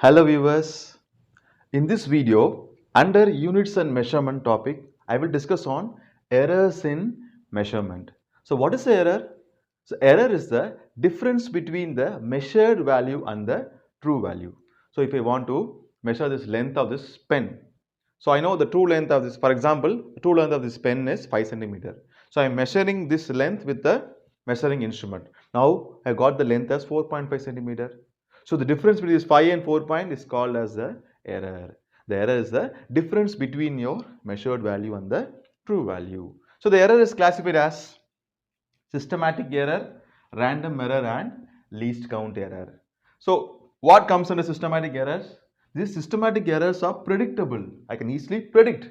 Hello viewers, in this video under units and measurement topic I will discuss on errors in measurement. So what is the error? So error is the difference between the measured value and the true value. So if I want to measure this length of this pen, so I know the true length of this, for example, the true length of this pen is 5 centimeter. So I am measuring this length with the measuring instrument. Now I got the length as 4.5 centimeter. So the difference between this 5 and 4 point is called as the error. The error is the difference between your measured value and the true value. So the error is classified as systematic error, random error and least count error. So what comes under systematic errors? These systematic errors are predictable. I can easily predict.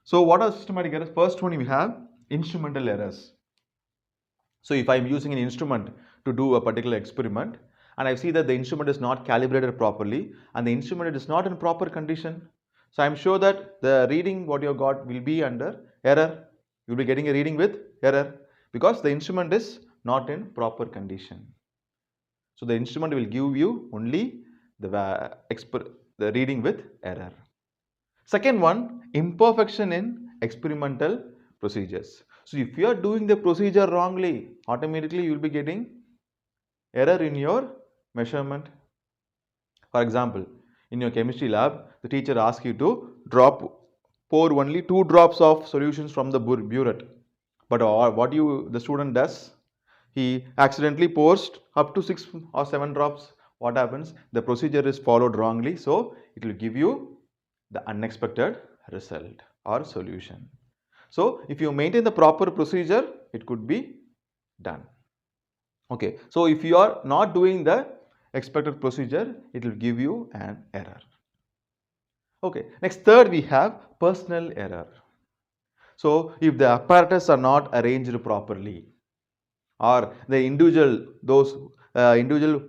So what are systematic errors? First one we have instrumental errors. So if I am using an instrument to do a particular experiment and I see that the instrument is not calibrated properly and the instrument is not in proper condition, so I am sure that the reading what you have got will be under error. You will be getting a reading with error because the instrument is not in proper condition. So the instrument will give you only the reading with error. Second one, imperfection in experimental procedures. So if you are doing the procedure wrongly, automatically you will be getting error in your measurement. For example, in your chemistry lab, the teacher asks you to pour only 2 drops of solutions from the burette. But what the student does, he accidentally pours up to 6 or 7 drops. What happens? The procedure is followed wrongly, so it will give you the unexpected result or solution. So if you maintain the proper procedure, it could be done. Okay, so if you are not doing the expected procedure, it will give you an error. Okay, next third we have personal error. So if the apparatus are not arranged properly, or the individual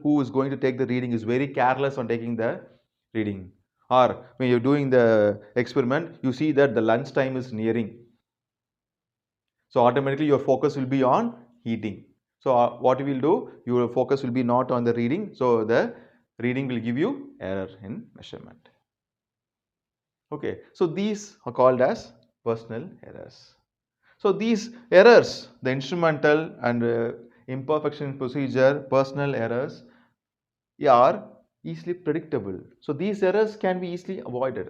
who is going to take the reading is very careless on taking the reading, or when you're doing the experiment, you see that the lunch time is nearing. So automatically your focus will be on heating. So what you will do, your focus will be not on the reading. So the reading will give you error in measurement. Okay, so these are called as personal errors. So these errors, the instrumental and imperfection in procedure, personal errors are easily predictable. So these errors can be easily avoided.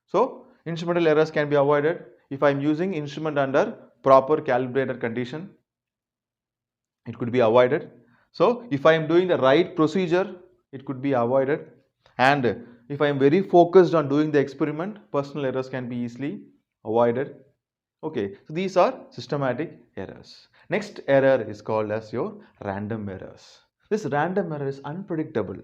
So instrumental errors can be avoided if I am using instrument under proper calibrated condition. It could be avoided. So if I am doing the right procedure, it could be avoided. And if I am very focused on doing the experiment, personal errors can be easily avoided. Okay, so these are systematic errors. Next error is called as your random errors. This random error is unpredictable.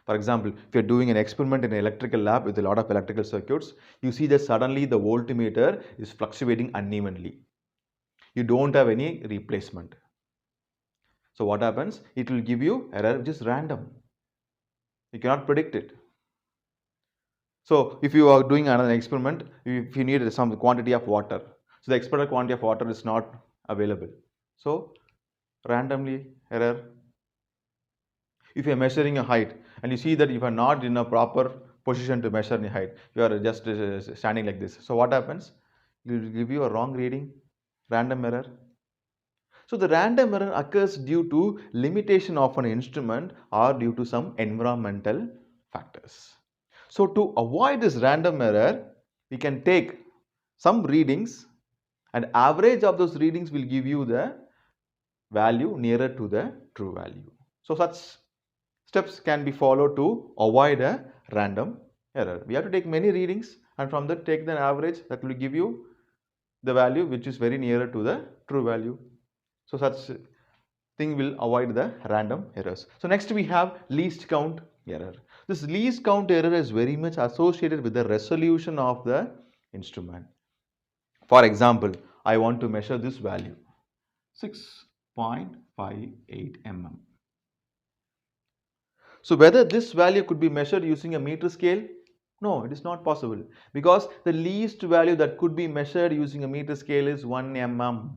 For example, if you are doing an experiment in an electrical lab with a lot of electrical circuits, you see that suddenly the voltmeter is fluctuating unevenly. You don't have any replacement. So what happens? It will give you error which is random. You cannot predict it. So if you are doing another experiment, if you need some quantity of water, so the expected quantity of water is not available. So randomly error. If you are measuring a height and you see that you are not in a proper position to measure the height, you are just standing like this. So what happens? It will give you a wrong reading, random error. So the random error occurs due to limitation of an instrument or due to some environmental factors. So to avoid this random error, we can take some readings and average of those readings will give you the value nearer to the true value. So such steps can be followed to avoid a random error. We have to take many readings and from that take the average that will give you the value which is very nearer to the true value. So such thing will avoid the random errors. So next we have least count error. This least count error is very much associated with the resolution of the instrument. For example, I want to measure this value 6.58 mm. So whether this value could be measured using a meter scale? No, it is not possible because the least value that could be measured using a meter scale is 1 mm.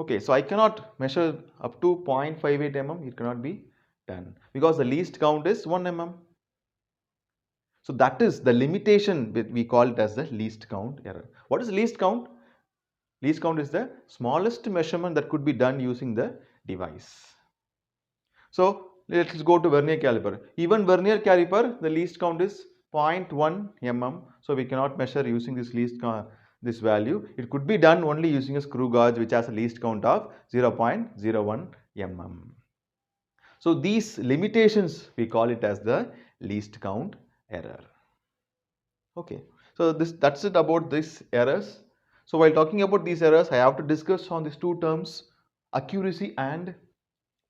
Okay, so I cannot measure up to 0.58 mm, it cannot be done because the least count is 1 mm. So that is the limitation, we call it as the least count error. What is least count? Least count is the smallest measurement that could be done using the device. So let's go to vernier caliper. Even vernier caliper, the least count is 0.1 mm. So we cannot measure using this this value. It could be done only using a screw gauge which has a least count of 0.01 mm. So these limitations we call it as the least count error. Okay, so that's it about these errors. So while talking about these errors, I have to discuss on these two terms, accuracy and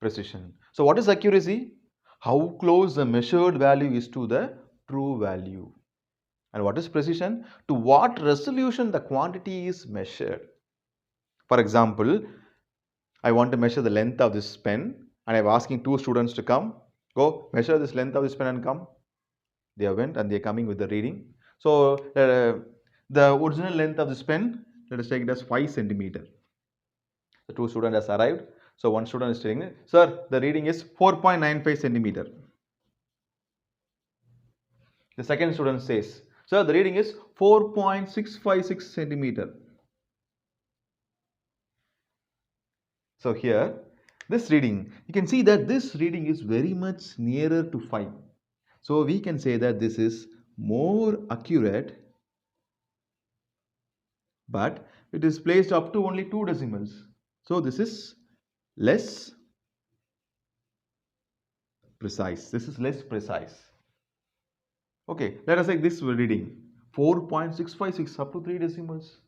precision. So what is accuracy? How close the measured value is to the true value. And what is precision? To what resolution the quantity is measured. For example, I want to measure the length of this pen and I'm asking two students to come. Go measure this length of this pen and come. They went and they're coming with the reading. So the original length of this pen, let us take it as 5 centimeter. The two students has arrived. So one student is saying, sir, the reading is 4.95 centimeter. The second student says, sir, the reading is 4.656 centimeter. So here, this reading, you can see that this reading is very much nearer to 5. So we can say that this is more accurate, but it is placed up to only 2 decimals. So this is less precise. This is less precise. Okay, let us take this reading 4.656 up to 3 decimals.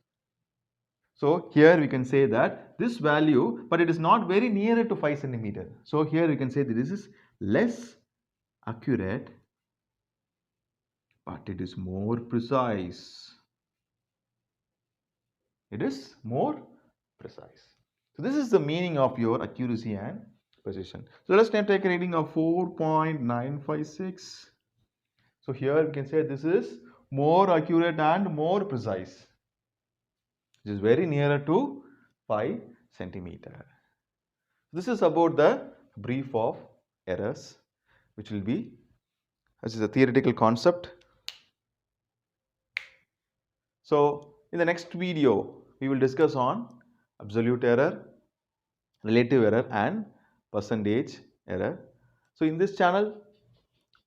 So here we can say that this value, but it is not very near to 5 centimeter. So here we can say that this is less accurate, but it is more precise. It is more precise. So this is the meaning of your accuracy and precision. So let's now take a reading of 4.956. So here we can say this is more accurate and more precise. It is very nearer to 5 centimeter. This is about the brief of errors, which will be, this is a theoretical concept. So in the next video, we will discuss on absolute error, relative error and percentage error. So in this channel,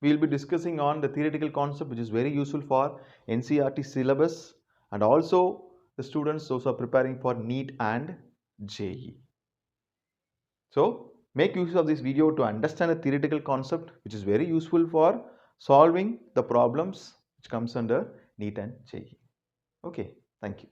we will be discussing on the theoretical concept which is very useful for NCERT syllabus and also the students those are preparing for NEET and JEE. So make use of this video to understand a theoretical concept which is very useful for solving the problems which comes under NEET and JEE. Okay, thank you.